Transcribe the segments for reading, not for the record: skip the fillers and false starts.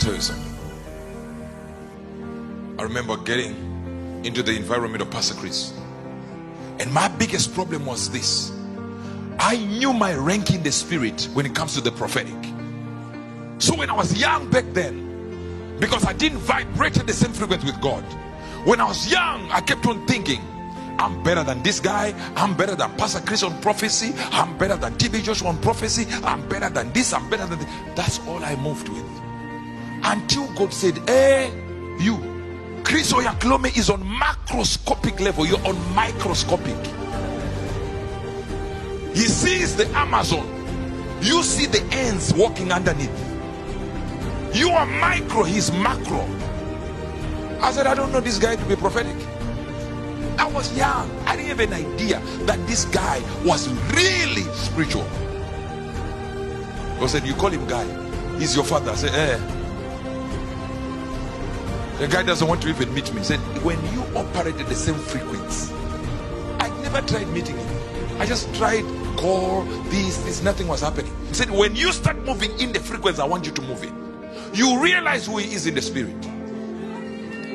tell you something. I remember getting into the environment of Pastor Chris, and my biggest problem was this: I knew my rank in the spirit when it comes to the prophetic. So when I was young back then, because I didn't vibrate at the same frequency with God, when I was young, I kept on thinking, I'm better than this guy, I'm better than Pastor Chris on prophecy, I'm better than TB Joshua on prophecy, I'm better than this, I'm better than this. That's all I moved with. Until God said, hey, you, Chris Oyaklome is on macroscopic level, you're on microscopic. He sees the Amazon, you see the ants walking underneath. You are micro, he's macro. I said, I don't know this guy to be prophetic. I was young, I didn't have an idea that this guy was really spiritual. God said, you call him guy, he's your father. I said, the guy doesn't want to even meet me. He said, when you operate at the same frequency, I never tried meeting him. I just tried call this, nothing was happening. He said, when you start moving in the frequency I want you to move in, you realize who he is in the spirit.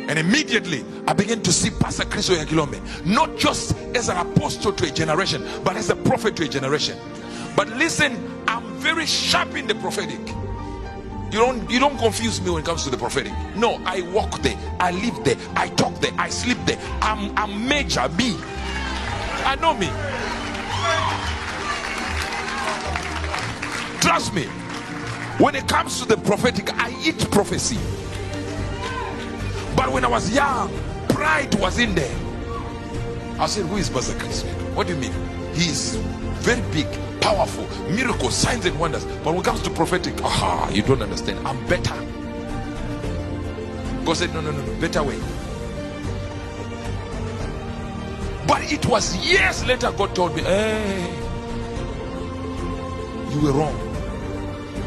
And immediately I began to see Pastor Chris Oyakhilome not just as an apostle to a generation, but as a prophet to a generation. But listen, I'm very sharp in the prophetic. You don't confuse me when it comes to the prophetic. No, I walk there, I live there, I talk there, I sleep there. I'm major B. I know me. Trust me. When it comes to the prophetic, I eat prophecy. But when I was young, pride was in there. I said, who is Pastor Chris? What do you mean? He is very big, powerful, miracles, signs and wonders. But when it comes to prophetic, you don't understand. I'm better. God said, no, better way. But it was years later God told me, hey, you were wrong.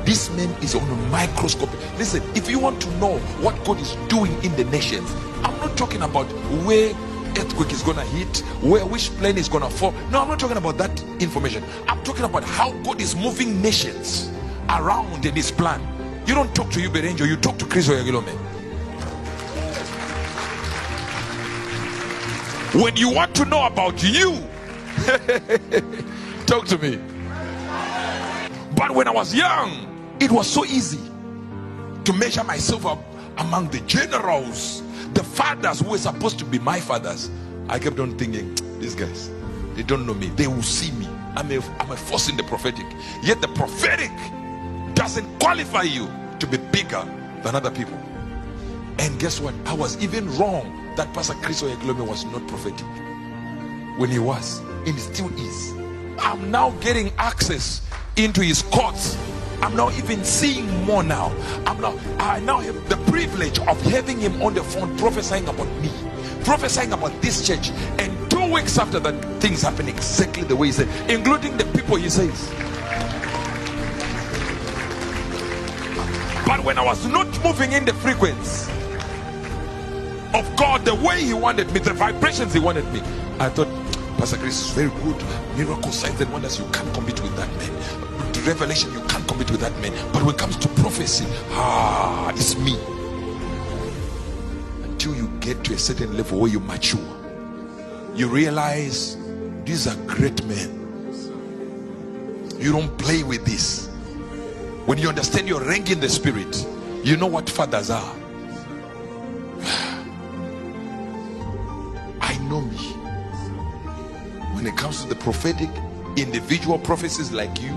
This man is on a microscope. Listen, if you want to know what God is doing in the nations, I'm not talking about where earthquake is gonna hit, which plane is gonna fall. No, I'm not talking about that information. I'm talking about how God is moving nations around in his plan. You don't talk to Urbert Angel, you talk to Chris Oyakhilome. When you want to know about you, talk to me. But when I was young, it was so easy to measure myself up among the generals, the fathers who were supposed to be my fathers. I kept on thinking, these guys, they don't know me, they will see me. I'm a force in the prophetic. Yet the prophetic doesn't qualify you to be bigger than other people. And guess what? I was even wrong that Pastor Chris Oyakhilome was not prophetic when he was, and he still is. I'm now getting access into his courts. I'm now even seeing more now. I now have the privilege of having him on the phone prophesying about me, prophesying about this church, and 2 weeks after that, things happen exactly the way he said, including the people he says. But when I was not moving in the frequency of God the way he wanted me, the vibrations he wanted me, I thought, Pastor Chris is very good, miracle, signs and wonders, you can't compete with that man. To revelation, you can't compete with that man. But when it comes to prophecy, it's me. Until you get to a certain level where you mature, you realize these are great men. You don't play with this. When you understand your rank in the spirit, you know what fathers are. I know me. When it comes to the prophetic, individual prophecies like you.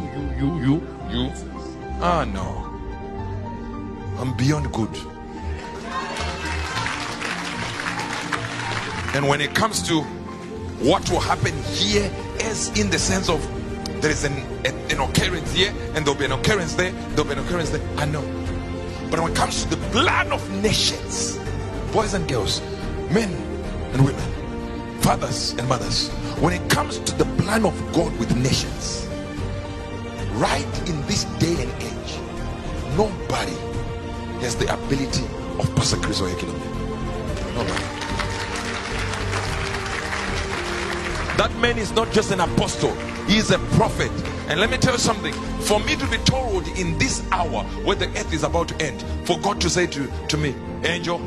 No. I'm beyond good. And when it comes to what will happen here, as in the sense of there is an occurrence here, and there'll be an occurrence there, there'll be an occurrence there, I know. But when it comes to the plan of nations, boys and girls, men and women, fathers and mothers, when it comes to the plan of God with nations, right in this day and age, nobody has the ability of Pastor Chris Oyakhilome. Nobody. That man is not just an apostle, he is a prophet, And let me tell you something. For me to be told in this hour where the earth is about to end, for God to say to me, Angel,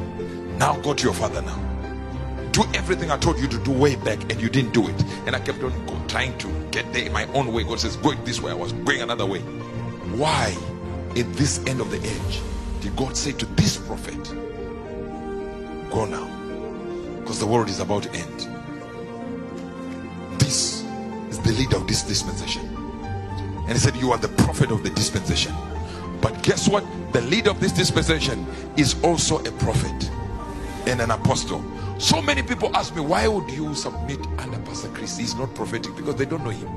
now go to your father now. Do everything I told you to do way back, and you didn't do it. And I kept on trying to get there in my own way. God says, go this way. I was going another way. Why, in this end of the age, did God say to this prophet, go now? Because the world is about to end. This is the leader of this dispensation. And he said, you are the prophet of the dispensation. But guess what? The leader of this dispensation is also a prophet and an apostle. So many people ask me, why would you submit under Pastor Chris? He's not prophetic, because they don't know him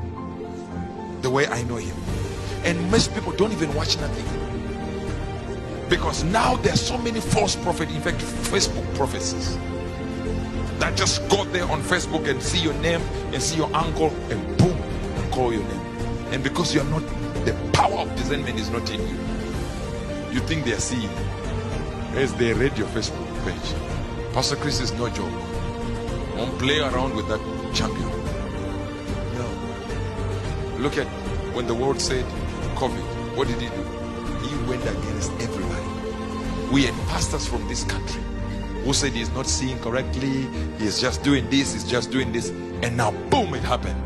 the way I know him. And most people don't even watch nothing, because now there are so many false prophets, in fact Facebook prophecies, that just go there on Facebook and see your name and see your uncle and boom, call your name. And because you are not, the power of discernment is not in you, you think they are seeing as they read your Facebook page. Pastor Chris is no joke. Don't play around with that champion. No. Look at when the world said COVID, what did he do? He went against everybody. We had pastors from this country who said he's not seeing correctly, he's just doing this, he's just doing this, and now boom, it happened.